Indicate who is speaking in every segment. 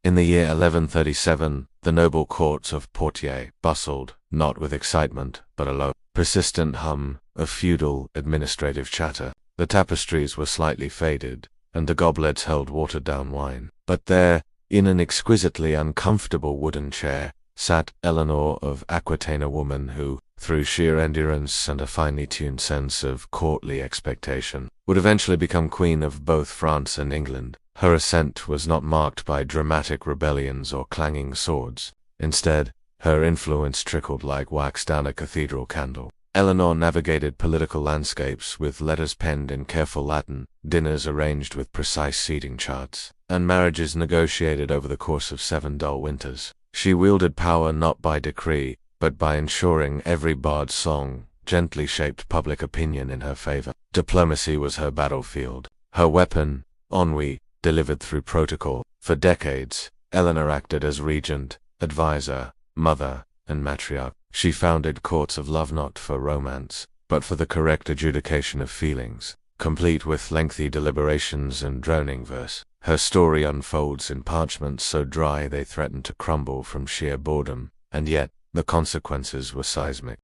Speaker 1: In the year 1137, the noble courts of Poitiers bustled, not with excitement, but a low, persistent hum of feudal administrative chatter. The tapestries were slightly faded, and the goblets held watered-down wine. But there, in an exquisitely uncomfortable wooden chair, sat Eleanor of Aquitaine, a woman who, through sheer endurance and a finely tuned sense of courtly expectation, would eventually become queen of both France and England. Her ascent was not marked by dramatic rebellions or clanging swords. Instead, her influence trickled like wax down a cathedral candle. Eleanor navigated political landscapes with letters penned in careful Latin, dinners arranged with precise seating charts, and marriages negotiated over the course of 7 dull winters. She wielded power not by decree, but by ensuring every bard's song gently shaped public opinion in her favor. Diplomacy was her battlefield, her weapon, ennui, delivered through protocol. For decades, Eleanor acted as regent, advisor, mother, and matriarch. She founded courts of love not for romance, but for the correct adjudication of feelings, complete with lengthy deliberations and droning verse. Her story unfolds in parchments so dry they threatened to crumble from sheer boredom, and yet the consequences were seismic.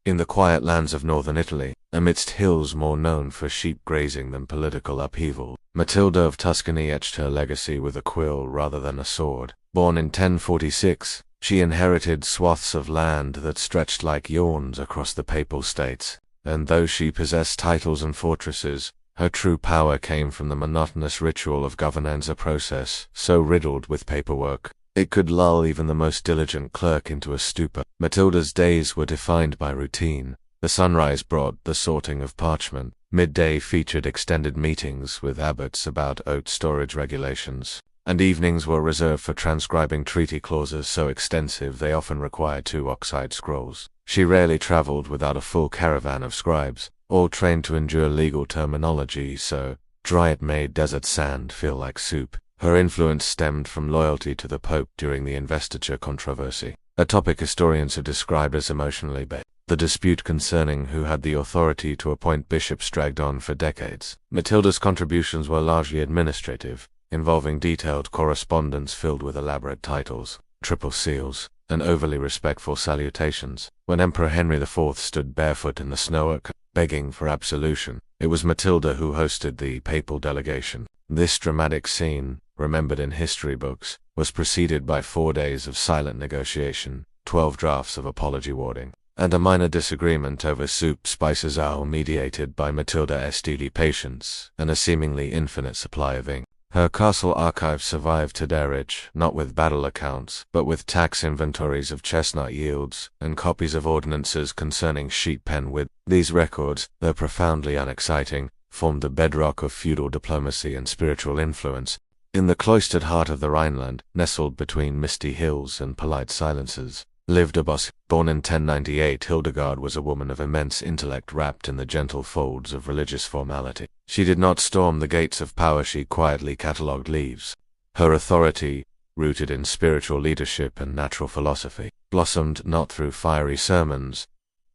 Speaker 1: In the quiet lands of northern Italy, amidst hills more known for sheep grazing than political upheaval, Matilda of Tuscany etched her legacy with a quill rather than a sword. Born in 1046, she inherited swaths of land that stretched like yawns across the Papal States, and though she possessed titles and fortresses, her true power came from the monotonous ritual of governanza process, so riddled with paperwork it could lull even the most diligent clerk into a stupor. Matilda's days were defined by routine. The sunrise brought the sorting of parchment. Midday featured extended meetings with abbots about oat storage regulations, and evenings were reserved for transcribing treaty clauses so extensive they often required 2 oxide scrolls. She rarely traveled without a full caravan of scribes, all trained to endure legal terminology so dry it made desert sand feel like soup. Her influence stemmed from loyalty to the Pope during the investiture controversy, a topic historians have described as emotionally based. The dispute concerning who had the authority to appoint bishops dragged on for decades. Matilda's contributions were largely administrative, involving detailed correspondence filled with elaborate titles, triple seals, and overly respectful salutations. When Emperor Henry IV stood barefoot in the snow begging for absolution, it was Matilda who hosted the papal delegation. This dramatic scene, remembered in history books, was preceded by 4 days of silent negotiation, 12 drafts of apology wording, and a minor disagreement over soup spices all mediated by Matilda Estili patience and a seemingly infinite supply of ink. Her castle archives survive today rich, not with battle accounts, but with tax inventories of chestnut yields, and copies of ordinances concerning sheep pen width. These records, though profoundly unexciting, formed the bedrock of feudal diplomacy and spiritual influence. In the cloistered heart of the Rhineland, nestled between misty hills and polite silences, lived a boss. Born in 1098, Hildegard was a woman of immense intellect wrapped in the gentle folds of religious formality. She did not storm the gates of power, she quietly catalogued leaves. Her authority, rooted in spiritual leadership and natural philosophy, blossomed not through fiery sermons,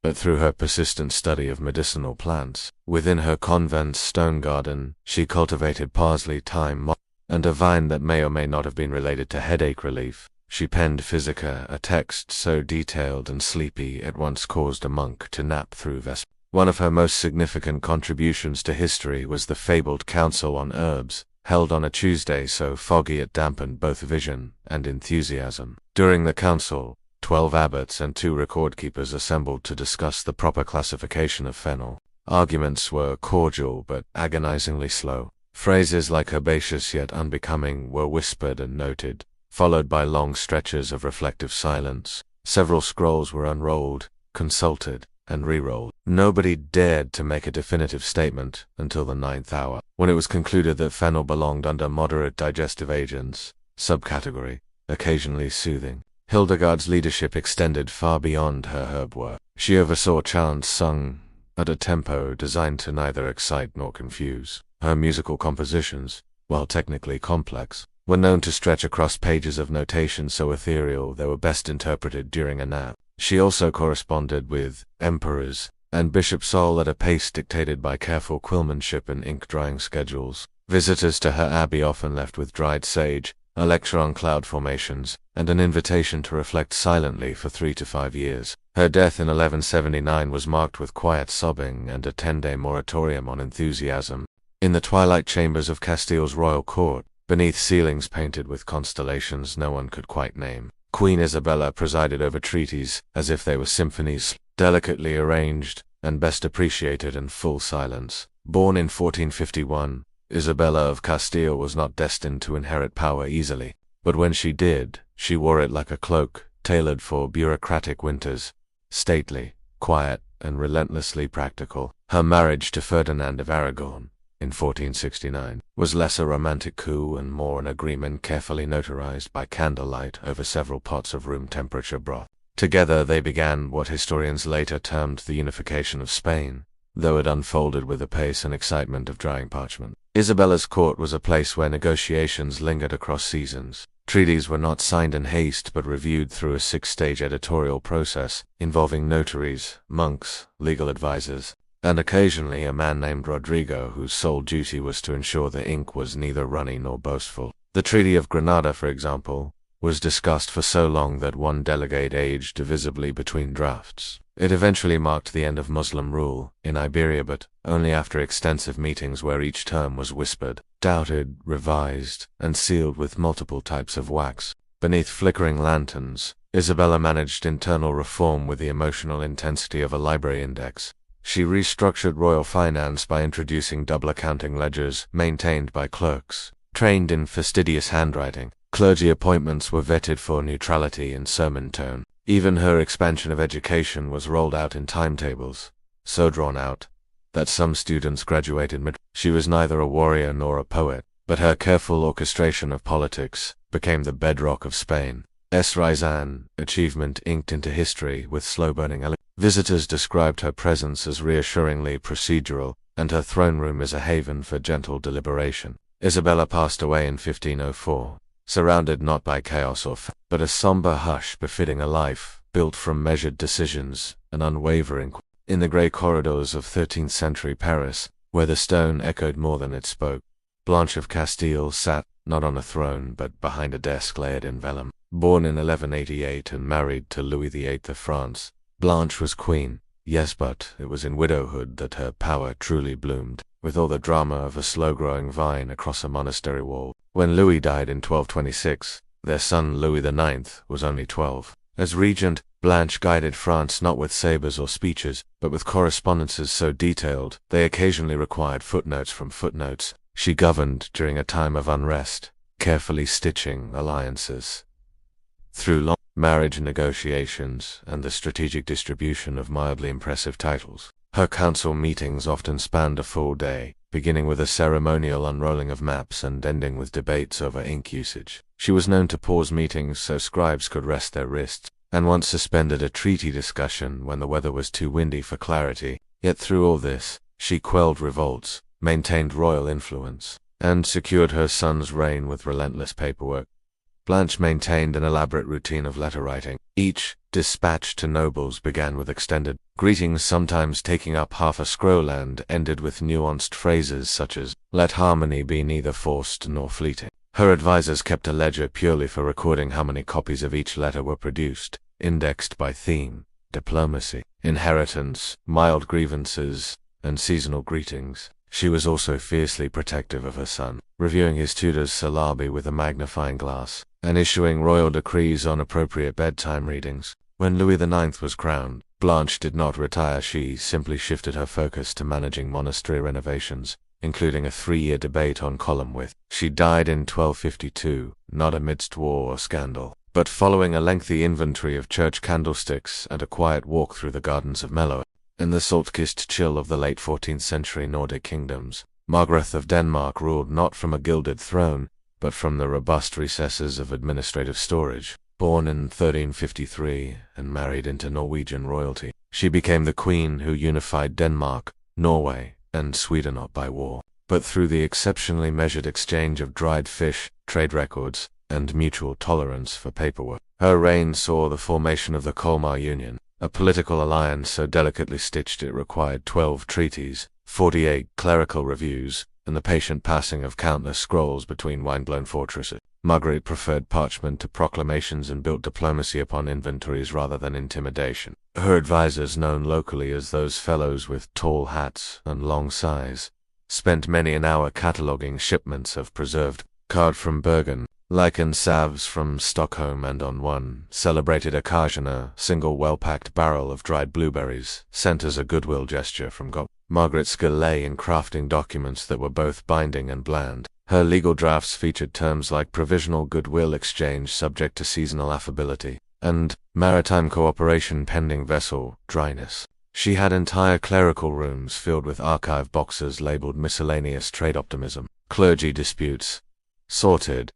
Speaker 1: but through her persistent study of medicinal plants. Within her convent's stone garden, she cultivated parsley, thyme, and a vine that may or may not have been related to headache relief. She penned Physica, a text so detailed and sleepy it once caused a monk to nap through Vesper. One of her most significant contributions to history was the fabled Council on Herbs, held on a Tuesday so foggy it dampened both vision and enthusiasm. During the council, 12 abbots and 2 record-keepers assembled to discuss the proper classification of fennel. Arguments were cordial but agonizingly slow. Phrases like herbaceous yet unbecoming were whispered and noted, followed by long stretches of reflective silence. Several scrolls were unrolled, consulted, and re-rolled. Nobody dared to make a definitive statement until the 9th hour, when it was concluded that fennel belonged under moderate digestive agents, subcategory, occasionally soothing. Hildegard's leadership extended far beyond her herb work. She oversaw chants sung at a tempo designed to neither excite nor confuse. Her musical compositions, while technically complex, were known to stretch across pages of notation so ethereal they were best interpreted during a nap. She also corresponded with emperors and Bishop Saul at a pace dictated by careful quillmanship and ink-drying schedules. Visitors to her abbey often left with dried sage, a lecture on cloud formations, and an invitation to reflect silently for 3 to 5 years. Her death in 1179 was marked with quiet sobbing and a 10-day moratorium on enthusiasm. In the twilight chambers of Castile's royal court, beneath ceilings painted with constellations no one could quite name, Queen Isabella presided over treaties as if they were symphonies, delicately arranged and best appreciated in full silence. Born in 1451, Isabella of Castile was not destined to inherit power easily, but when she did, she wore it like a cloak, tailored for bureaucratic winters. Stately, quiet, and relentlessly practical, her marriage to Ferdinand of Aragon, in 1469, was less a romantic coup and more an agreement carefully notarized by candlelight over several pots of room-temperature broth. Together they began what historians later termed the unification of Spain, though it unfolded with the pace and excitement of drying parchment. Isabella's court was a place where negotiations lingered across seasons. Treaties were not signed in haste but reviewed through a 6-stage editorial process involving notaries, monks, legal advisors, and occasionally a man named Rodrigo whose sole duty was to ensure the ink was neither runny nor boastful. The Treaty of Granada, for example, was discussed for so long that one delegate aged divisibly between drafts. It eventually marked the end of Muslim rule in Iberia, but only after extensive meetings where each term was whispered, doubted, revised, and sealed with multiple types of wax. Beneath flickering lanterns, Isabella managed internal reform with the emotional intensity of a library index. She restructured royal finance by introducing double accounting ledgers maintained by clerks, trained in fastidious handwriting. Clergy appointments were vetted for neutrality and sermon tone. Even her expansion of education was rolled out in timetables, so drawn out that some students graduated mid. She was neither a warrior nor a poet, but her careful orchestration of politics became the bedrock of Spain's Rizan, achievement inked into history with slow-burning elegance. Visitors described her presence as reassuringly procedural, and her throne room as a haven for gentle deliberation. Isabella passed away in 1504. Surrounded not by chaos but a somber hush befitting a life built from measured decisions and unwavering. In the grey corridors of 13th century Paris, where the stone echoed more than it spoke, Blanche of Castile sat, not on a throne but behind a desk layered in vellum. Born in 1188 and married to Louis VIII of France, Blanche was queen, yes, but it was in widowhood that her power truly bloomed, with all the drama of a slow-growing vine across a monastery wall. When Louis died in 1226, their son Louis IX was only 12. As regent, Blanche guided France not with sabres or speeches, but with correspondences so detailed they occasionally required footnotes from footnotes. She governed during a time of unrest, carefully stitching alliances through long marriage negotiations and the strategic distribution of mildly impressive titles. Her council meetings often spanned a full day, beginning with a ceremonial unrolling of maps and ending with debates over ink usage. She was known to pause meetings so scribes could rest their wrists, and once suspended a treaty discussion when the weather was too windy for clarity. Yet through all this, she quelled revolts, maintained royal influence, and secured her son's reign with relentless paperwork. Blanche maintained an elaborate routine of letter writing. Each dispatch to nobles began with extended greetings, sometimes taking up half a scroll, and ended with nuanced phrases such as, "Let harmony be neither forced nor fleeting." Her advisors kept a ledger purely for recording how many copies of each letter were produced, indexed by theme, diplomacy, inheritance, mild grievances, and seasonal greetings. She was also fiercely protective of her son, reviewing his tutor's syllabi with a magnifying glass, and issuing royal decrees on appropriate bedtime readings. When Louis IX was crowned, Blanche did not retire. She simply shifted her focus to managing monastery renovations, including a 3-year debate on column width. She died in 1252, not amidst war or scandal, but following a lengthy inventory of church candlesticks and a quiet walk through the gardens of Mello. In the salt-kissed chill of the late 14th century Nordic kingdoms, Margaret of Denmark ruled not from a gilded throne, but from the robust recesses of administrative storage. Born in 1353 and married into Norwegian royalty, she became the queen who unified Denmark, Norway, and Sweden not by war, but through the exceptionally measured exchange of dried fish, trade records, and mutual tolerance for paperwork. Her reign saw the formation of the Colmar Union, a political alliance so delicately stitched it required 12 treaties, 48 clerical reviews, and the patient passing of countless scrolls between windblown fortresses. Marguerite preferred parchment to proclamations and built diplomacy upon inventories rather than intimidation. Her advisors, known locally as those fellows with tall hats and long sighs, spent many an hour cataloguing shipments of preserved cod from Bergen, lichen salves from Stockholm, and on one celebrated occasion a single well-packed barrel of dried blueberries, sent as a goodwill gesture from God. Margaret's skill lay in crafting documents that were both binding and bland. Her legal drafts featured terms like provisional goodwill exchange subject to seasonal affability, and maritime cooperation pending vessel dryness. She had entire clerical rooms filled with archive boxes labeled miscellaneous trade optimism, clergy disputes, sorted,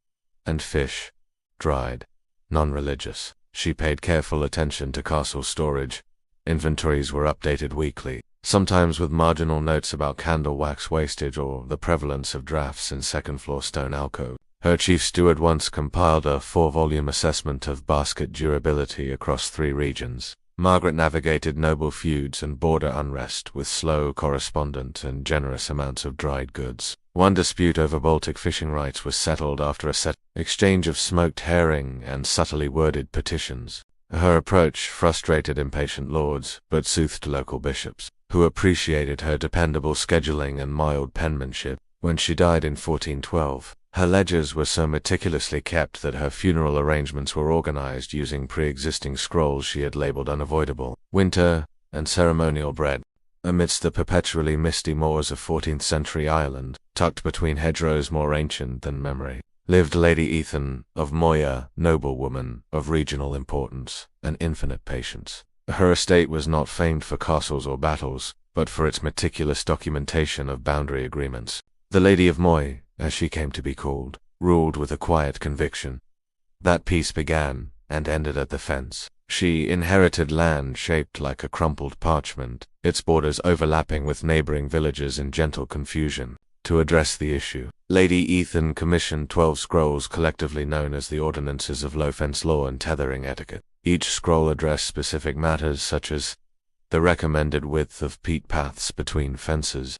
Speaker 1: and fish, dried, non-religious. She paid careful attention to castle storage. Inventories were updated weekly, sometimes with marginal notes about candle wax wastage or the prevalence of drafts in second-floor stone alcove. Her chief steward once compiled a 4-volume assessment of basket durability across 3 regions. Margaret navigated noble feuds and border unrest with slow, correspondent, and generous amounts of dried goods. One dispute over Baltic fishing rights was settled after a set exchange of smoked herring and subtly worded petitions. Her approach frustrated impatient lords, but soothed local bishops, who appreciated her dependable scheduling and mild penmanship. When she died in 1412, her ledgers were so meticulously kept that her funeral arrangements were organized using pre-existing scrolls she had labeled unavoidable, winter, and ceremonial bread. Amidst the perpetually misty moors of 14th-century Ireland, tucked between hedgerows more ancient than memory, lived Lady Ethan of Moya, noblewoman of regional importance and infinite patience. Her estate was not famed for castles or battles, but for its meticulous documentation of boundary agreements. The Lady of Moy, as she came to be called, ruled with a quiet conviction. That peace began and ended at the fence. She inherited land shaped like a crumpled parchment, its borders overlapping with neighboring villages in gentle confusion. To address the issue, Lady Ethan commissioned 12 scrolls collectively known as the Ordinances of Low Fence Law and Tethering Etiquette. Each scroll addressed specific matters such as the recommended width of peat paths between fences,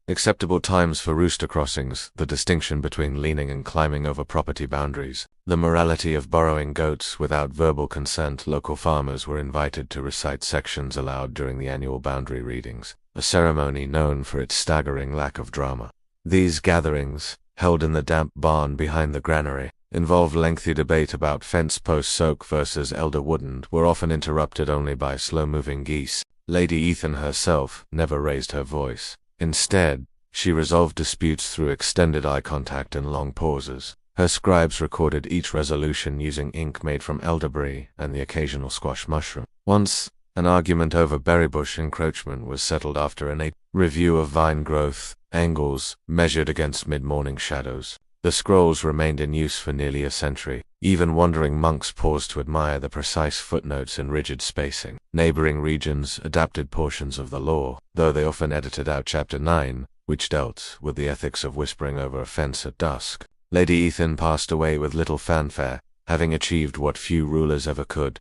Speaker 1: acceptable times for rooster crossings, the distinction between leaning and climbing over property boundaries, the morality of borrowing goats without verbal consent. Local farmers were invited to recite sections aloud during the annual boundary readings, a ceremony known for its staggering lack of drama. These gatherings, held in the damp barn behind the granary, involved lengthy debate about fence posts oak versus elder wooden, were often interrupted only by slow-moving geese. Lady Ethan herself never raised her voice. Instead, she resolved disputes through extended eye contact and long pauses. Her scribes recorded each resolution using ink made from elderberry and the occasional squash mushroom. Once, an argument over berrybush encroachment was settled after an review of vine growth angles measured against mid-morning shadows. The scrolls remained in use for nearly a century. Even wandering monks paused to admire the precise footnotes and rigid spacing. Neighboring regions adapted portions of the law, though they often edited out Chapter 9, which dealt with the ethics of whispering over a fence at dusk. Lady Ethan passed away with little fanfare, having achieved what few rulers ever could.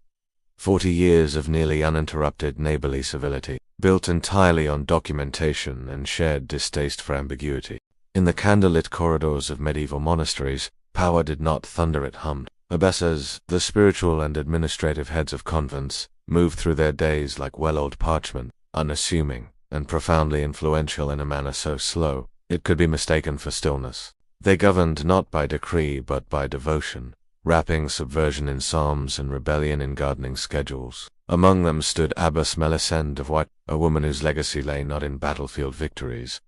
Speaker 1: 40 years of nearly uninterrupted neighborly civility, built entirely on documentation and shared distaste for ambiguity. In the candlelit corridors of medieval monasteries, power did not thunder, it hummed. Abbesses, the spiritual and administrative heads of convents, moved through their days like well-oiled parchment, unassuming and profoundly influential in a manner so slow it could be mistaken for stillness. They governed not by decree but by devotion, wrapping subversion in psalms and rebellion in gardening schedules. Among them stood Abbess Melisende of White, a woman whose legacy lay not in battlefield victories,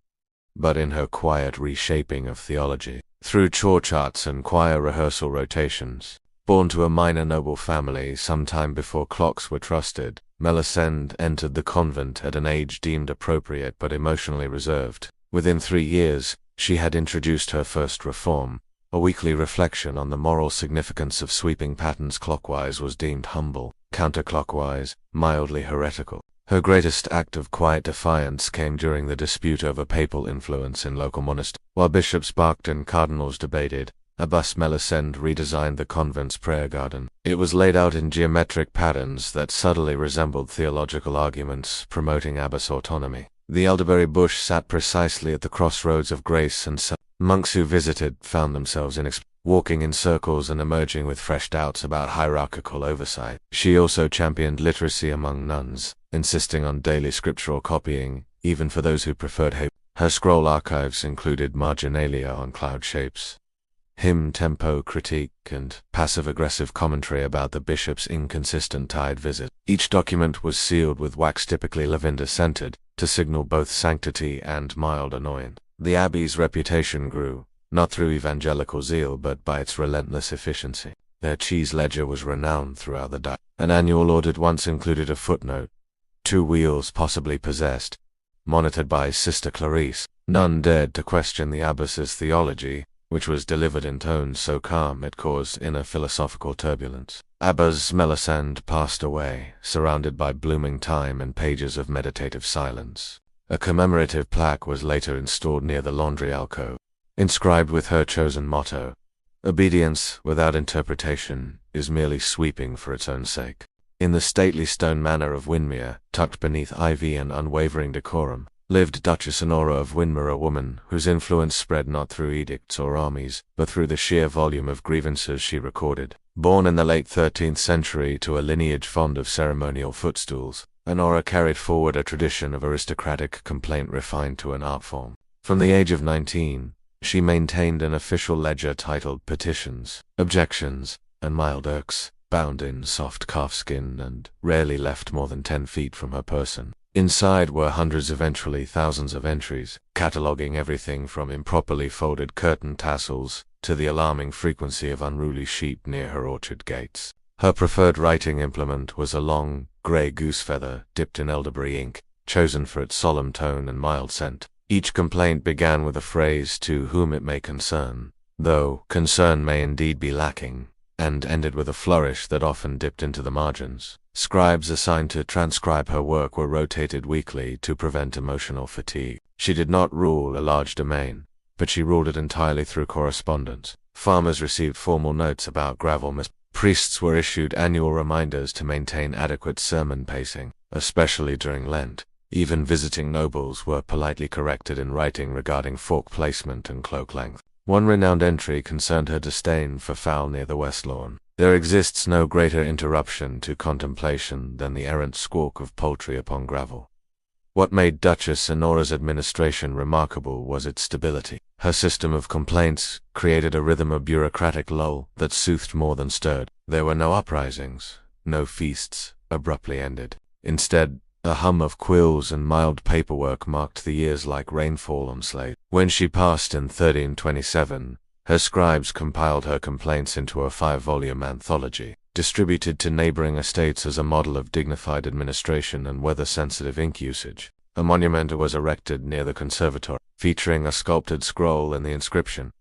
Speaker 1: but in her quiet reshaping of theology. Through church arts and choir rehearsal rotations, born to a minor noble family some time before clocks were trusted, Melisende entered the convent at an age deemed appropriate but emotionally reserved. Within 3 years, she had introduced her first reform. A weekly reflection on the moral significance of sweeping patterns clockwise was deemed humble, counterclockwise, mildly heretical. Her greatest act of quiet defiance came during the dispute over papal influence in local monasteries. While bishops barked and cardinals debated, Abbess Melisende redesigned the convent's prayer garden. It was laid out in geometric patterns that subtly resembled theological arguments, promoting abbess autonomy. The elderberry bush sat precisely at the crossroads of grace and monks who visited found themselves walking in circles and emerging with fresh doubts about hierarchical oversight. She also championed literacy among nuns, insisting on daily scriptural copying, even for those who preferred her scroll archives included marginalia on cloud shapes, hymn tempo critique, and passive-aggressive commentary about the bishop's inconsistent tide visit. Each document was sealed with wax typically lavender-scented, to signal both sanctity and mild annoyance. The abbey's reputation grew, not through evangelical zeal but by its relentless efficiency. Their cheese ledger was renowned throughout the diocese. An annual audit once included a footnote, 2 wheels possibly possessed, monitored by Sister Clarice. None dared to question the abbess's theology, which was delivered in tones so calm it caused inner philosophical turbulence. Abbas Melisande passed away, surrounded by blooming thyme and pages of meditative silence. A commemorative plaque was later installed near the laundry alcove, inscribed with her chosen motto, "Obedience without interpretation is merely sweeping for its own sake." In the stately stone manor of Windermere, tucked beneath ivy and unwavering decorum, lived Duchess Honora of Windermere, a woman whose influence spread not through edicts or armies, but through the sheer volume of grievances she recorded. Born in the late 13th century to a lineage fond of ceremonial footstools, Honora carried forward a tradition of aristocratic complaint refined to an art form. From the age of 19, she maintained an official ledger titled Petitions, Objections, and Mild Irks, bound in soft calfskin and rarely left more than 10 feet from her person. Inside were hundreds, eventually thousands of entries, cataloguing everything from improperly folded curtain tassels to the alarming frequency of unruly sheep near her orchard gates. Her preferred writing implement was a long, grey goose feather dipped in elderberry ink, chosen for its solemn tone and mild scent. Each complaint began with a phrase, "To whom it may concern," though concern may indeed be lacking, and ended with a flourish that often dipped into the margins. Scribes assigned to transcribe her work were rotated weekly to prevent emotional fatigue. She did not rule a large domain, but she ruled it entirely through correspondence. Farmers received formal notes about gravel. Priests were issued annual reminders to maintain adequate sermon pacing, especially during Lent. Even visiting nobles were politely corrected in writing regarding fork placement and cloak length. One renowned entry concerned her disdain for fowl near the west lawn. There exists no greater interruption to contemplation than the errant squawk of poultry upon gravel. What made Duchess Honora's administration remarkable was its stability. Her system of complaints created a rhythm of bureaucratic lull that soothed more than stirred. There were no uprisings, no feasts abruptly ended. Instead, a hum of quills and mild paperwork marked the years like rainfall on slates. When she passed in 1327, her scribes compiled her complaints into a 5-volume anthology, distributed to neighboring estates as a model of dignified administration and weather-sensitive ink usage. A monument was erected near the conservatory, featuring a sculpted scroll and the inscription,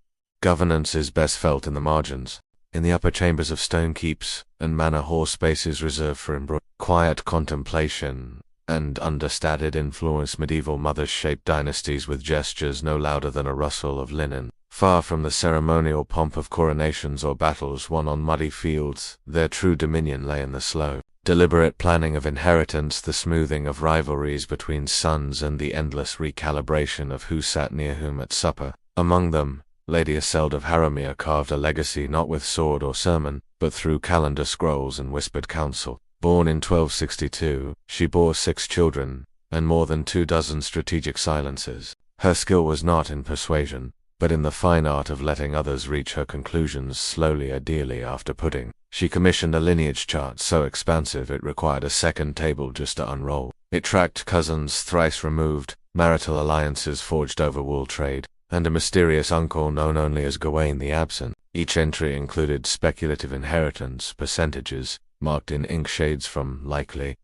Speaker 1: "Governance is best felt in the margins." In the upper chambers of stone keeps and manor hall spaces reserved for quiet contemplation and understated influence, medieval mothers shaped dynasties with gestures no louder than a rustle of linen. Far from the ceremonial pomp of coronations or battles won on muddy fields, their true dominion lay in the slow, deliberate planning of inheritance, the smoothing of rivalries between sons, and the endless recalibration of who sat near whom at supper. Among them, Lady Iselde of Harrowmere carved a legacy not with sword or sermon, but through calendar scrolls and whispered counsel. Born in 1262, she bore 6 children, and more than 24 strategic silences. Her skill was not in persuasion, but in the fine art of letting others reach her conclusions slowly or dearly after pudding. She commissioned a lineage chart so expansive it required a second table just to unroll. It tracked cousins thrice removed, marital alliances forged over wool trade, and a mysterious uncle known only as Gawain the Absent. Each entry included speculative inheritance percentages, marked in ink shades from likely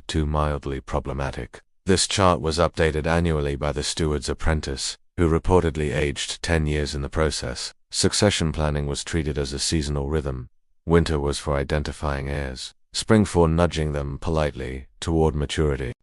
Speaker 1: to mildly problematic. This chart was updated annually by the steward's apprentice, who reportedly aged 10 years in the process. Succession planning was treated as a seasonal rhythm. Winter was for identifying heirs, spring for nudging them politely toward maturity,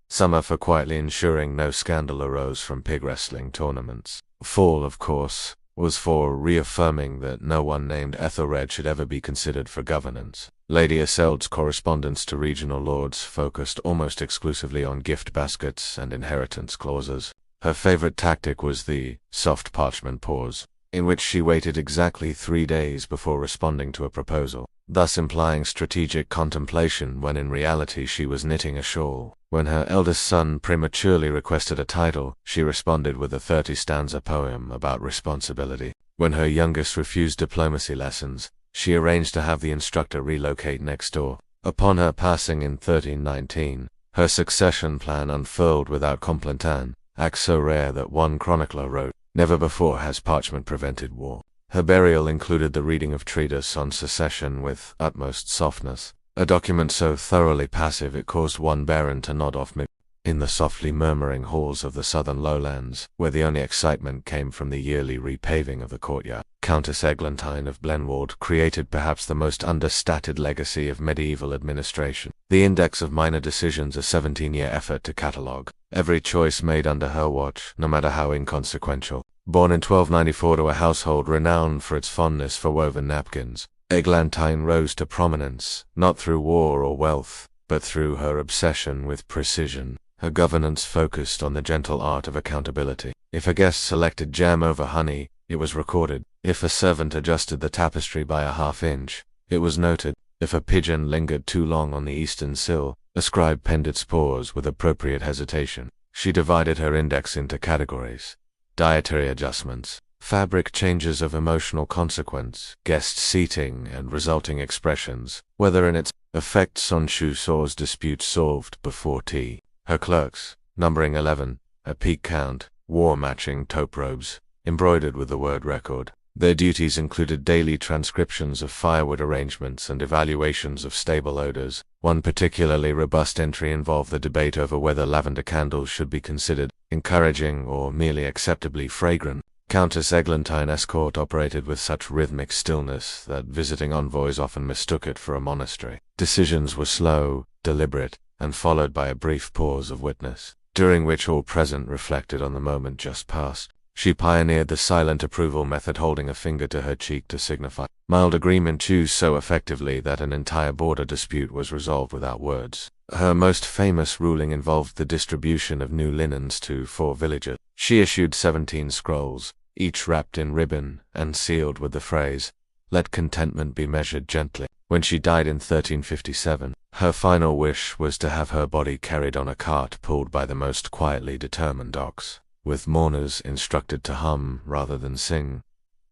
Speaker 1: summer for quietly ensuring no scandal arose from pig wrestling tournaments. Fall, of course, was for reaffirming that no one named Ethelred should ever be considered for governance. Lady Iselde's correspondence to regional lords focused almost exclusively on gift baskets and inheritance clauses. Her favorite tactic was the soft parchment pause. in which she waited exactly 3 days before responding to a proposal, thus implying strategic contemplation when in reality she was knitting a shawl. When her eldest son prematurely requested a title, she responded with a 30-stanza poem about responsibility. When her youngest refused diplomacy lessons, she arranged to have the instructor relocate next door. Upon her passing in 1319, her succession plan unfurled without contretemps, act so rare that one chronicler wrote, "Never before has parchment prevented war." Her burial included the reading of treatise on secession with utmost softness, a document so thoroughly passive it caused one baron to nod off in the softly murmuring halls of the southern lowlands, where the only excitement came from the yearly repaving of the courtyard. Countess Eglantine of Blenwald created perhaps the most understated legacy of medieval administration. The Index of Minor Decisions, a 17-year effort to catalogue every choice made under her watch, no matter how inconsequential. Born in 1294 to a household renowned for its fondness for woven napkins, Eglantine rose to prominence, not through war or wealth, but through her obsession with precision. Her governance focused on the gentle art of accountability. If a guest selected jam over honey, it was recorded. If a servant adjusted the tapestry by a half-inch, it was noted. If a pigeon lingered too long on the eastern sill, a scribe penned its pause with appropriate hesitation. She divided her index into categories: dietary adjustments, fabric changes of emotional consequence, guest seating and resulting expressions, whether in its effects on Chousseau's dispute solved before tea. Her clerks, numbering 11, a peak count, wore matching taupe robes, embroidered with the word record. Their duties included daily transcriptions of firewood arrangements and evaluations of stable odors. One particularly robust entry involved the debate over whether lavender candles should be considered encouraging or merely acceptably fragrant. Countess Eglantine's court operated with such rhythmic stillness that visiting envoys often mistook it for a monastery. Decisions were slow, deliberate, and followed by a brief pause of witness, during which all present reflected on the moment just past. She pioneered the silent approval method, holding a finger to her cheek to signify mild agreement, used so effectively that an entire border dispute was resolved without words. Her most famous ruling involved the distribution of new linens to 4 villages. She issued 17 scrolls, each wrapped in ribbon and sealed with the phrase, "Let contentment be measured gently." When she died in 1357, her final wish was to have her body carried on a cart pulled by the most quietly determined ox, with mourners instructed to hum rather than sing.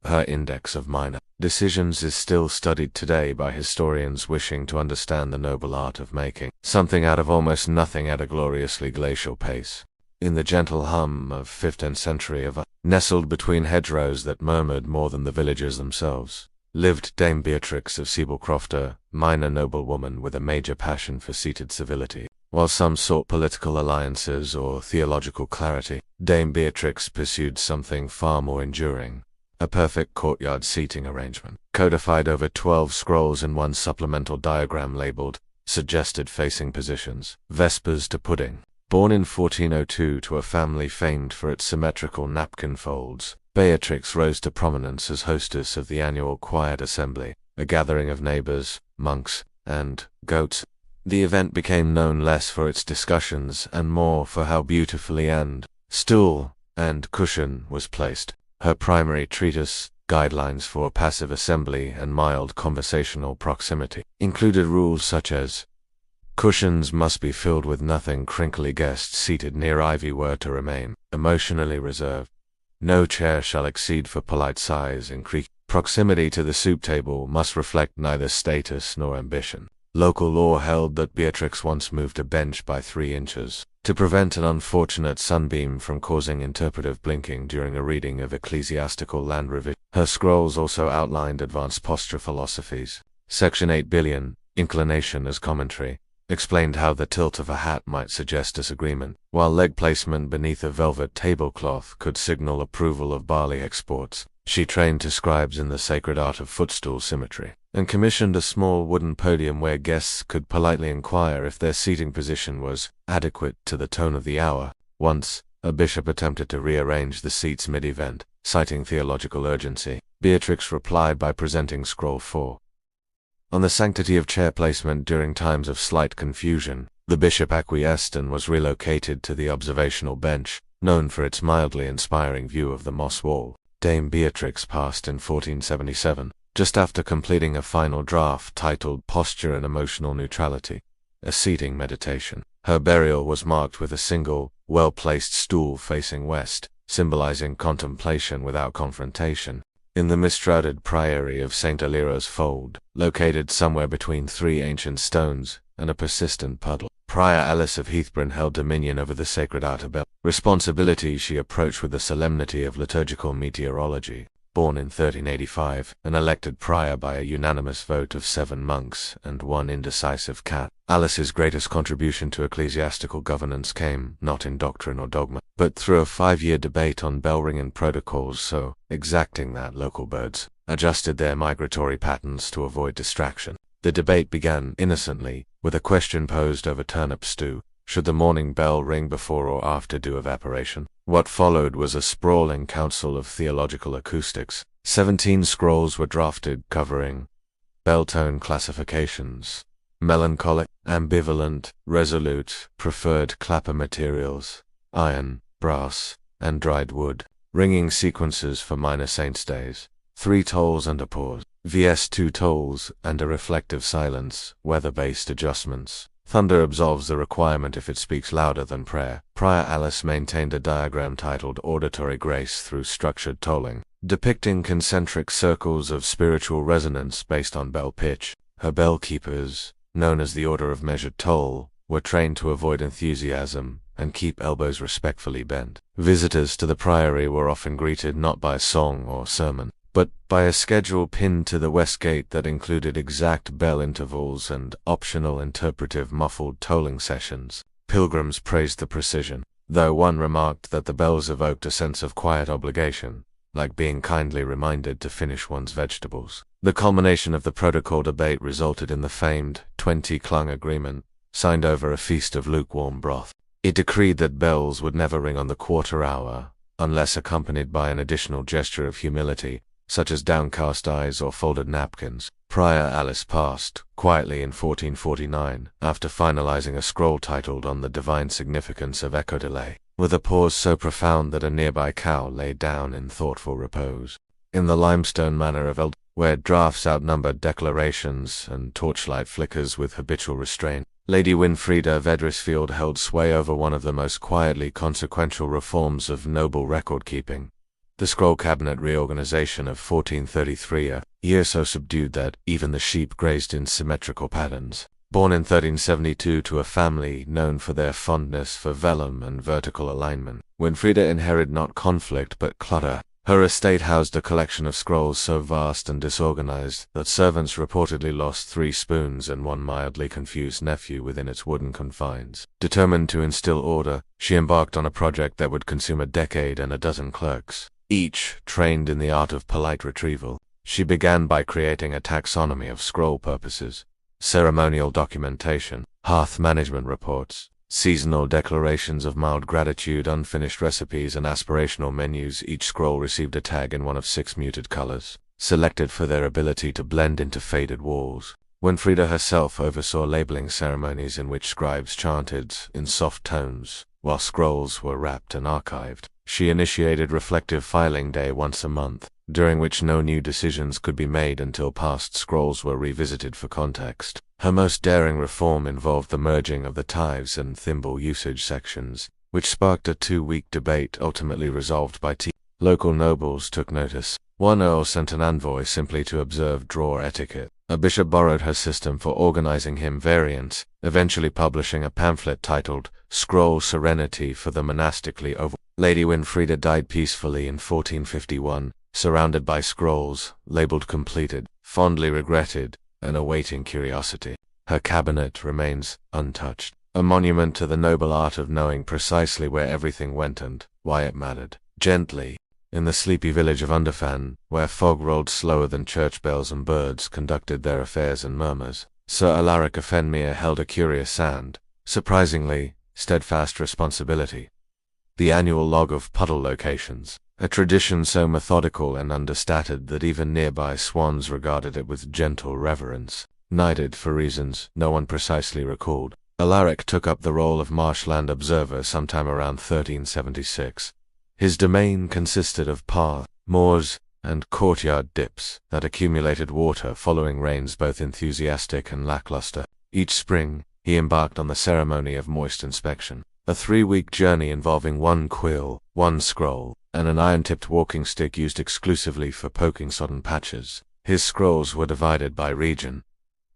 Speaker 1: Her Index of Minor Decisions is still studied today by historians wishing to understand the noble art of making something out of almost nothing at a gloriously glacial pace. In the gentle hum of 15th century nestled between hedgerows that murmured more than the villagers themselves, lived Dame Beatrix of Sebelcrofter, minor noblewoman with a major passion for seated civility. While some sought political alliances or theological clarity, Dame Beatrix pursued something far more enduring: a perfect courtyard seating arrangement, codified over 12 scrolls in one supplemental diagram labeled Suggested Facing Positions. Vespers to Pudding. Born in 1402 to a family famed for its symmetrical napkin folds, Beatrix rose to prominence as hostess of the annual Quiet Assembly, a gathering of neighbors, monks, and goats. The event became known less for its discussions and more for how beautifully stool and cushion was placed. Her primary treatise, Guidelines for Passive Assembly and Mild Conversational Proximity, included rules such as cushions must be filled with nothing crinkly, guests seated near ivy were to remain emotionally reserved, no chair shall exceed for polite size and creak, proximity to the soup table must reflect neither status nor ambition. Local law held that Beatrix once moved a bench by 3 inches to prevent an unfortunate sunbeam from causing interpretive blinking during a reading of ecclesiastical land revision. Her scrolls also outlined advanced posture philosophies. Section 8 billion, Inclination as Commentary, explained how the tilt of a hat might suggest disagreement, while leg placement beneath a velvet tablecloth could signal approval of barley exports. She trained to scribes in the sacred art of footstool symmetry, and commissioned a small wooden podium where guests could politely inquire if their seating position was adequate to the tone of the hour. Once, a bishop attempted to rearrange the seats mid-event, citing theological urgency. Beatrix replied by presenting Scroll 4. On the sanctity of chair placement during times of slight confusion, the bishop acquiesced and was relocated to the observational bench, known for its mildly inspiring view of the moss wall. Dame Beatrix passed in 1477, just after completing a final draft titled Posture and Emotional Neutrality, a seating meditation. Her burial was marked with a single, well-placed stool facing west, symbolizing contemplation without confrontation. In the mist-shrouded priory of St. Aliero's Fold, located somewhere between three ancient stones and a persistent puddle, Prior Alice of Heathburn held dominion over the sacred art of bell. Responsibility she approached with the solemnity of liturgical meteorology. Born in 1385, and elected prior by a unanimous vote of 7 monks and 1 indecisive cat, Alice's greatest contribution to ecclesiastical governance came not in doctrine or dogma, but through a 5-year debate on bell-ringing protocols so exacting that local birds adjusted their migratory patterns to avoid distraction. The debate began innocently, with a question posed over turnip stew: should the morning bell ring before or after dew evaporation? What followed was a sprawling council of theological acoustics. 17 scrolls were drafted covering bell tone classifications: melancholic, ambivalent, resolute, preferred clapper materials, iron, brass, and dried wood, ringing sequences for minor saints' days, 3 tolls and a pause, vs 2 tolls and a reflective silence, weather-based adjustments. Thunder absolves the requirement if it speaks louder than prayer. Prior Alice maintained a diagram titled Auditory Grace through Structured Tolling, depicting concentric circles of spiritual resonance based on bell pitch. Her bell keepers, known as the Order of Measured Toll, were trained to avoid enthusiasm and keep elbows respectfully bent. Visitors to the priory were often greeted not by a song or sermon, but by a schedule pinned to the west gate that included exact bell intervals and optional interpretive muffled tolling sessions. Pilgrims praised the precision, though one remarked that the bells evoked a sense of quiet obligation, like being kindly reminded to finish one's vegetables. The culmination of the protocol debate resulted in the famed 20-clung agreement, signed over a feast of lukewarm broth. It decreed that bells would never ring on the quarter hour, unless accompanied by an additional gesture of humility, such as downcast eyes or folded napkins. Prior Alice passed quietly in 1449, after finalizing a scroll titled On the Divine Significance of Echo Delay, with a pause so profound that a nearby cow lay down in thoughtful repose. In the limestone manor of Eld, where drafts outnumbered declarations and torchlight flickers with habitual restraint, Lady Winfrida of Edrisfield held sway over one of the most quietly consequential reforms of noble record-keeping. The scroll cabinet reorganization of 1433, a year so subdued that even the sheep grazed in symmetrical patterns. Born in 1372 to a family known for their fondness for vellum and vertical alignment, Winfrida inherited not conflict but clutter. Her estate housed a collection of scrolls so vast and disorganized that servants reportedly lost 3 spoons and 1 mildly confused nephew within its wooden confines. Determined to instill order, she embarked on a project that would consume a decade and a dozen clerks, each trained in the art of polite retrieval. She began by creating a taxonomy of scroll purposes: ceremonial documentation, hearth management reports, seasonal declarations of mild gratitude, unfinished recipes, and aspirational menus. Each scroll received a tag in one of 6 muted colors, selected for their ability to blend into faded walls. Winfrida herself oversaw labeling ceremonies in which scribes chanted in soft tones, while scrolls were wrapped and archived. She initiated reflective filing day once a month, during which no new decisions could be made until past scrolls were revisited for context. Her most daring reform involved the merging of the tithes and thimble usage sections, which sparked a 2-week debate ultimately resolved by local nobles took notice. One earl sent an envoy simply to observe drawer etiquette. A bishop borrowed her system for organizing hymn variants, eventually publishing a pamphlet titled Scroll Serenity for the Monastically Over. Lady Winfrida died peacefully in 1451, surrounded by scrolls, labeled completed, fondly regretted, and awaiting curiosity. Her cabinet remains untouched, a monument to the noble art of knowing precisely where everything went and why it mattered. Gently, in the sleepy village of Underfan, where fog rolled slower than church bells and birds conducted their affairs in murmurs, Sir Alaric of Fenmere held a curious and, surprisingly, steadfast responsibility: the annual log of puddle locations, a tradition so methodical and understated that even nearby swans regarded it with gentle reverence. Knighted for reasons no one precisely recalled, Alaric took up the role of marshland observer sometime around 1376. His domain consisted of Parr, moors, and courtyard dips that accumulated water following rains both enthusiastic and lackluster. Each spring, he embarked on the ceremony of moist inspection, a 3-week journey involving one quill, one scroll, and an iron-tipped walking stick used exclusively for poking sodden patches. His scrolls were divided by region.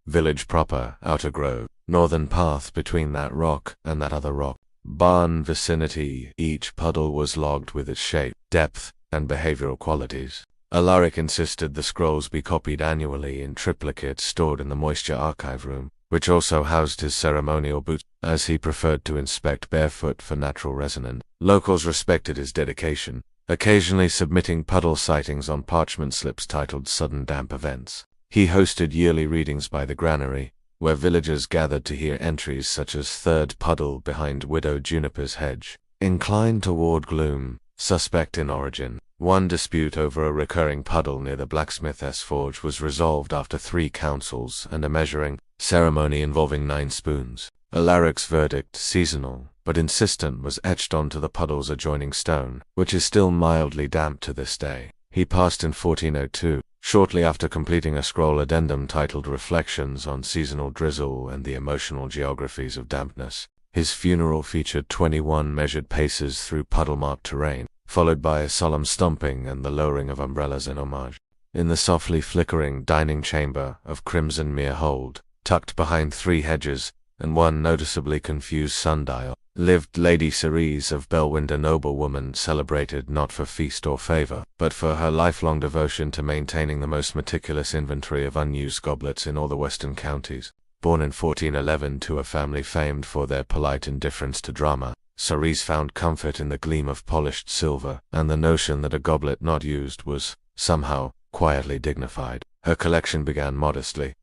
Speaker 1: Village proper, outer grove, northern path between that rock and that other rock. Barn vicinity. Each puddle was logged with its shape, depth, and behavioral qualities. Alaric insisted the scrolls be copied annually in triplicate stored in the moisture archive room, which also housed his ceremonial boots, as he preferred to inspect barefoot for natural resonance. Locals respected his dedication, occasionally submitting puddle sightings on parchment slips titled Sudden Damp Events. He hosted yearly readings by the granary, where villagers gathered to hear entries such as third puddle behind Widow Juniper's hedge. Inclined toward gloom, suspect in origin. One dispute over a recurring puddle near the blacksmith's forge was resolved after 3 councils and a measuring ceremony involving 9 spoons. Alaric's verdict, seasonal but insistent, was etched onto the puddle's adjoining stone, which is still mildly damp to this day. He passed in 1402, shortly after completing a scroll addendum titled Reflections on Seasonal Drizzle and the Emotional Geographies of Dampness. His funeral featured 21 measured paces through puddle-marked terrain, followed by a solemn stomping and the lowering of umbrellas in homage. In the softly flickering dining chamber of crimson mere hold, tucked behind 3 hedges and one noticeably confused sundial, lived Lady Ceres of Belwind, a noblewoman celebrated not for feast or favor, but for her lifelong devotion to maintaining the most meticulous inventory of unused goblets in all the western counties. Born in 1411 to a family famed for their polite indifference to drama, Ceres found comfort in the gleam of polished silver and the notion that a goblet not used was, somehow, quietly dignified. Her collection began modestly.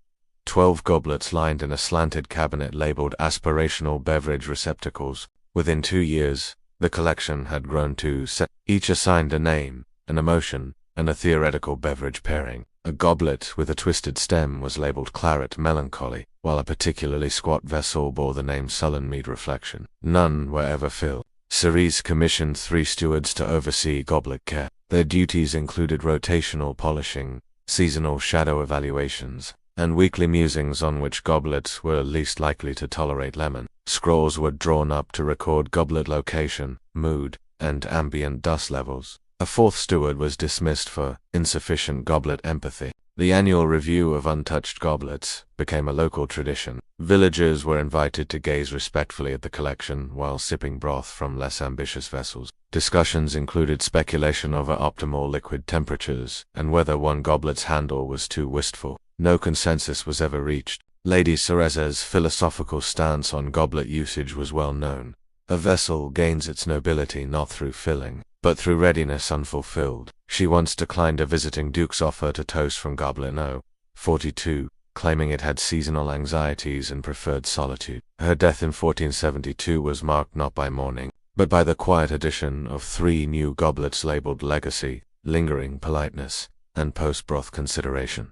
Speaker 1: 12 goblets lined in a slanted cabinet labeled aspirational beverage receptacles. Within 2 years, the collection had grown to each assigned a name, an emotion, and a theoretical beverage pairing. A goblet with a twisted stem was labeled claret melancholy, while a particularly squat vessel bore the name sullen mead reflection. None were ever filled. Ceres commissioned 3 stewards to oversee goblet care. Their duties included rotational polishing, seasonal shadow evaluations, and weekly musings on which goblets were least likely to tolerate lemon. Scrolls were drawn up to record goblet location, mood, and ambient dust levels. A 4th steward was dismissed for insufficient goblet empathy. The annual review of untouched goblets became a local tradition. Villagers were invited to gaze respectfully at the collection while sipping broth from less ambitious vessels. Discussions included speculation over optimal liquid temperatures and whether one goblet's handle was too wistful. No consensus was ever reached. Lady Ceres's philosophical stance on goblet usage was well known. A vessel gains its nobility not through filling, but through readiness unfulfilled. She once declined a visiting duke's offer to toast from Goblet No. 42, claiming it had seasonal anxieties and preferred solitude. Her death in 1472 was marked not by mourning, but by the quiet addition of 3 new goblets labeled Legacy, Lingering Politeness, and Post-Broth Consideration.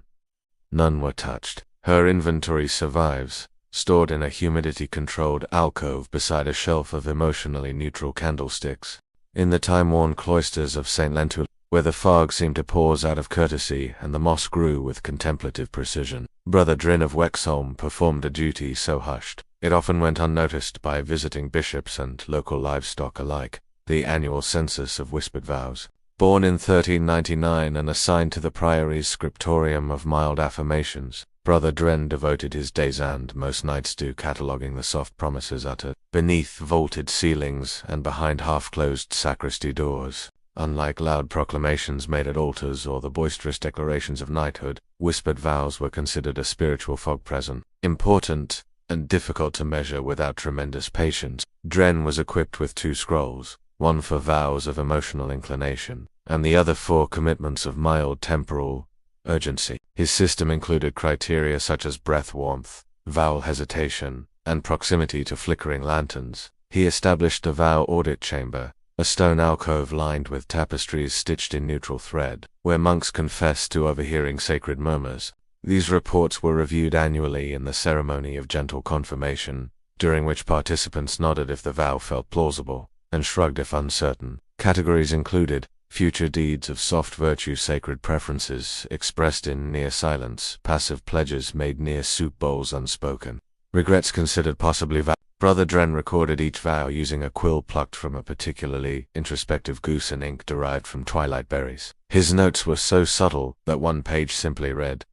Speaker 1: None were touched. Her inventory survives, stored in a humidity-controlled alcove beside a shelf of emotionally neutral candlesticks. In the time-worn cloisters of St. Lentul, where the fog seemed to pause out of courtesy and the moss grew with contemplative precision, Brother Drin of Wexholm performed a duty so hushed, it often went unnoticed by visiting bishops and local livestock alike, the annual census of whispered vows. Born in 1399 and assigned to the priory's scriptorium of mild affirmations, Brother Dren devoted his days and most nights to cataloguing the soft promises uttered beneath vaulted ceilings and behind half-closed sacristy doors. Unlike loud proclamations made at altars or the boisterous declarations of knighthood, whispered vows were considered a spiritual fog present, important and difficult to measure without tremendous patience. Dren was equipped with 2 scrolls, one for vows of emotional inclination, and the other for commitments of mild temporal urgency. His system included criteria such as breath warmth, vowel hesitation, and proximity to flickering lanterns. He established a vow audit chamber, a stone alcove lined with tapestries stitched in neutral thread, where monks confessed to overhearing sacred murmurs. These reports were reviewed annually in the ceremony of gentle confirmation, during which participants nodded if the vow felt plausible, and shrugged if uncertain. Categories included future deeds of soft virtue, sacred preferences expressed in near silence, passive pledges made near soup bowls unspoken, regrets considered possibly Brother Dren recorded each vow using a quill plucked from a particularly introspective goose and ink derived from twilight berries. His notes were so subtle that one page simply read,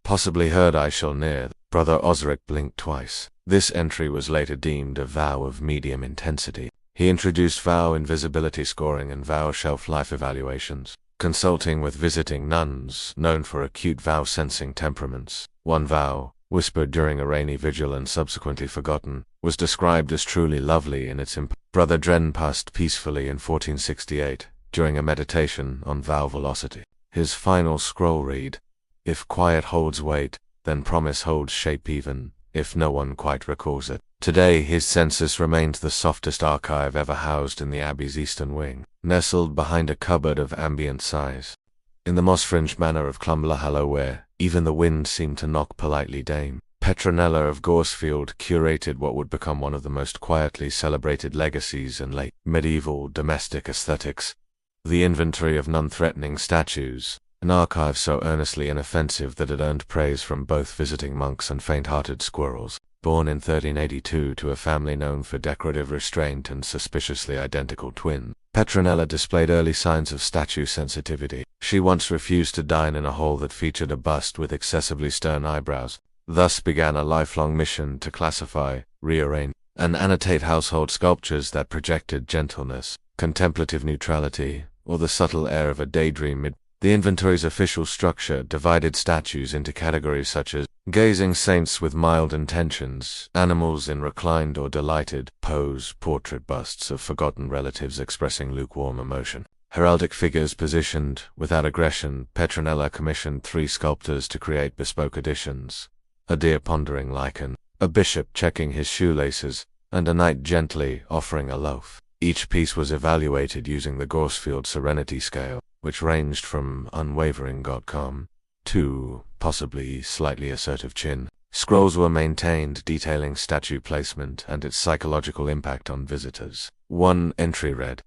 Speaker 1: "Possibly heard I shall near." Brother Osric blinked twice. This entry was later deemed a vow of medium intensity. He introduced vow invisibility scoring and vow shelf life evaluations. Consulting with visiting nuns, known for acute vow-sensing temperaments, one vow, whispered during a rainy vigil and subsequently forgotten, was described as truly lovely in its Brother Dren passed peacefully in 1468, during a meditation on vow velocity. His final scroll read, "If quiet holds weight, then promise holds shape even, if no one quite recalls it." Today his census remains the softest archive ever housed in the Abbey's eastern wing, nestled behind a cupboard of ambient size. In the moss-fringed manor of Clumberhallow, where even the wind seemed to knock politely, Dame Petronella of Gorsfield curated what would become one of the most quietly celebrated legacies in late medieval domestic aesthetics, the inventory of non-threatening statues, an archive so earnestly inoffensive that it earned praise from both visiting monks and faint-hearted squirrels. Born in 1382 to a family known for decorative restraint and suspiciously identical twins, Petronella displayed early signs of statue sensitivity. She once refused to dine in a hall that featured a bust with excessively stern eyebrows. Thus began a lifelong mission to classify, rearrange, and annotate household sculptures that projected gentleness, contemplative neutrality, or the subtle air of a daydream. The inventory's official structure divided statues into categories such as gazing saints with mild intentions, animals in reclined or delighted pose, portrait busts of forgotten relatives expressing lukewarm emotion, heraldic figures positioned without aggression. Petronella commissioned 3 sculptors to create bespoke editions: a deer pondering lichen, a bishop checking his shoelaces, and a knight gently offering a loaf. Each piece was evaluated using the Gorsfield Serenity Scale, which ranged from unwavering calm to possibly slightly assertive chin. Scrolls were maintained detailing statue placement and its psychological impact on visitors. One entry read,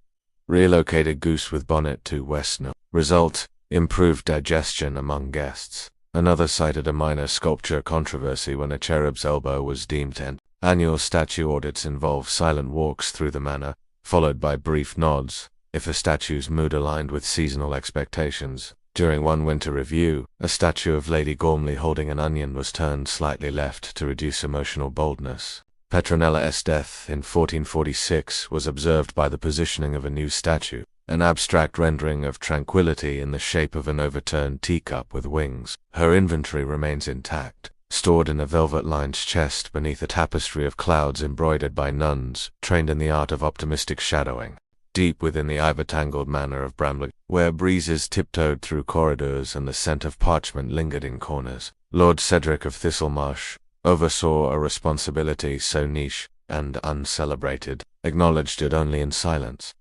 Speaker 1: "Relocated goose with bonnet to Westnall. Result, improved digestion among guests." Another cited a minor sculpture controversy when a cherub's elbow was deemed to end. Annual statue audits involve silent walks through the manor, followed by brief nods, if a statue's mood aligned with seasonal expectations. During one winter review, a statue of Lady Gormley holding an onion was turned slightly left to reduce emotional boldness. Petronella's death in 1446 was observed by the positioning of a new statue, an abstract rendering of tranquility in the shape of an overturned teacup with wings. Her inventory remains intact, stored in a velvet-lined chest beneath a tapestry of clouds embroidered by nuns trained in the art of optimistic shadowing. Deep within the ivor-tangled manor of Bramley, where breezes tiptoed through corridors and the scent of parchment lingered in corners, Lord Cedric of Thistlemarsh oversaw a responsibility so niche and uncelebrated, acknowledged it only in silence.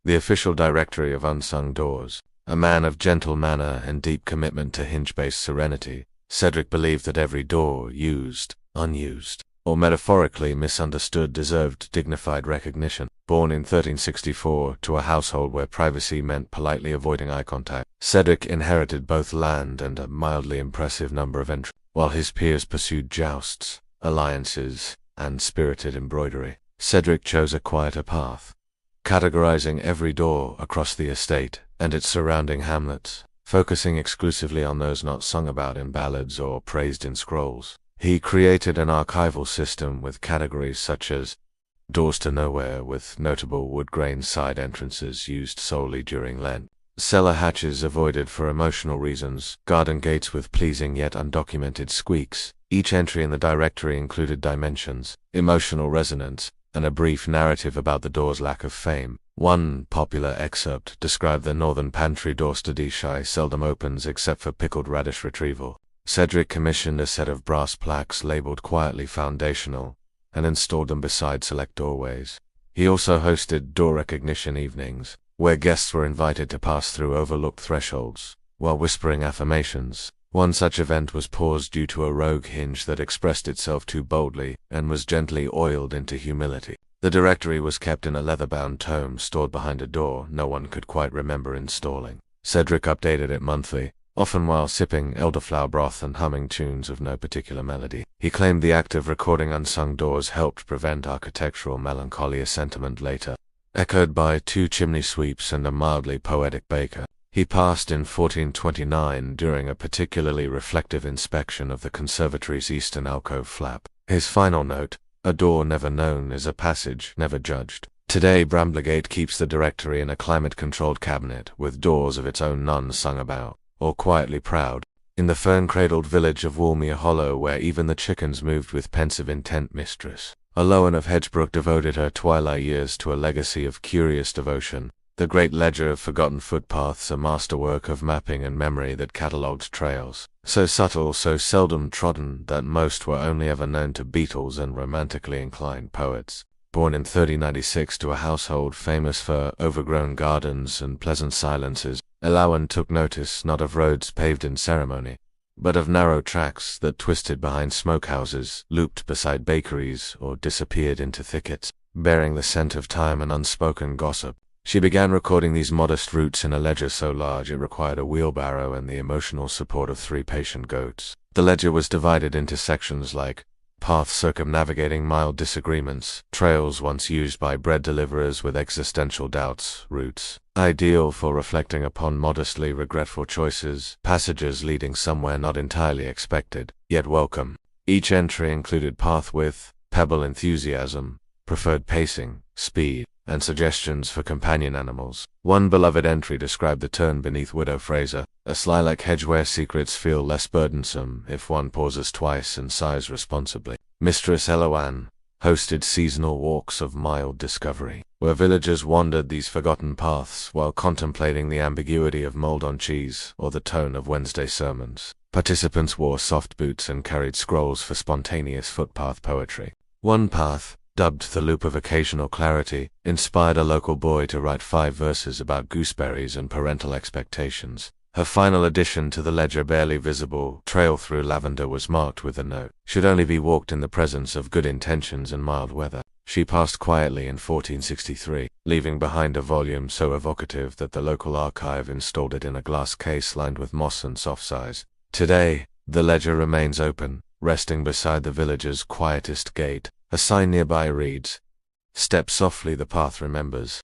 Speaker 1: The official directory of unsung doors, a man of gentle manner and deep commitment to hinge-based serenity, Cedric believed that every door used, unused, or metaphorically misunderstood deserved dignified recognition. Born in 1364 to a household where privacy meant politely avoiding eye contact, Cedric inherited both land and a mildly impressive number of entries. While his peers pursued jousts, alliances, and spirited embroidery, Cedric chose a quieter path, categorizing every door across the estate and its surrounding hamlets, focusing exclusively on those not sung about in ballads or praised in scrolls. He created an archival system with categories such as doors to nowhere with notable wood-grain side entrances used solely during Lent, cellar hatches avoided for emotional reasons, garden gates with pleasing yet undocumented squeaks. Each entry in the directory included dimensions, emotional resonance, and a brief narrative about the door's lack of fame. One popular excerpt described the northern pantry door Stadishai seldom opens except for pickled radish retrieval. Cedric commissioned a set of brass plaques labeled quietly foundational and installed them beside select doorways. He also hosted door recognition evenings, where guests were invited to pass through overlooked thresholds while whispering affirmations. One such event was paused due to a rogue hinge that expressed itself too boldly and was gently oiled into humility. The directory was kept in a leather-bound tome stored behind a door no one could quite remember installing. Cedric updated it monthly, often while sipping elderflower broth and humming tunes of no particular melody. He claimed the act of recording unsung doors helped prevent architectural melancholy, a sentiment later echoed by two chimney sweeps and a mildly poetic baker. He passed in 1429 during a particularly reflective inspection of the conservatory's eastern alcove flap. His final note, "A door never known is a passage never judged." Today Bramblegate keeps the directory in a climate-controlled cabinet with doors of its own, none sung about, or quietly proud, in the fern-cradled village of Woolmere Hollow, where even the chickens moved with pensive intent. Mistress Aloan of Hedgebrook devoted her twilight years to a legacy of curious devotion. The great ledger of forgotten footpaths, a masterwork of mapping and memory that catalogued trails, so subtle, so seldom trodden, that most were only ever known to beetles and romantically inclined poets. Born in 3096 to a household famous for overgrown gardens and pleasant silences, Aloan took notice not of roads paved in ceremony, but of narrow tracks that twisted behind smokehouses, looped beside bakeries, or disappeared into thickets, bearing the scent of time and unspoken gossip. She began recording these modest routes in a ledger so large it required a wheelbarrow and the emotional support of 3 patient goats. The ledger was divided into sections like paths circumnavigating mild disagreements, trails once used by bread deliverers with existential doubts, routes ideal for reflecting upon modestly regretful choices, passages leading somewhere not entirely expected, yet welcome. Each entry included path width, pebble enthusiasm, preferred pacing, speed, and suggestions for companion animals. One beloved entry described the turn beneath Widow Fraser, a sly-like hedge where secrets feel less burdensome if one pauses twice and sighs responsibly. Mistress Aloan hosted seasonal walks of mild discovery, where villagers wandered these forgotten paths while contemplating the ambiguity of mold on cheese or the tone of Wednesday sermons. Participants wore soft boots and carried scrolls for spontaneous footpath poetry. One path, dubbed the Loop of Occasional Clarity, inspired a local boy to write 5 verses about gooseberries and parental expectations. Her final addition to the ledger, barely visible, Trail Through Lavender, was marked with a note, "Should only be walked in the presence of good intentions and mild weather." She passed quietly in 1463, leaving behind a volume so evocative that the local archive installed it in a glass case lined with moss and soft size. Today, the ledger remains open, resting beside the village's quietest gate. A sign nearby reads, "Step softly, the path remembers."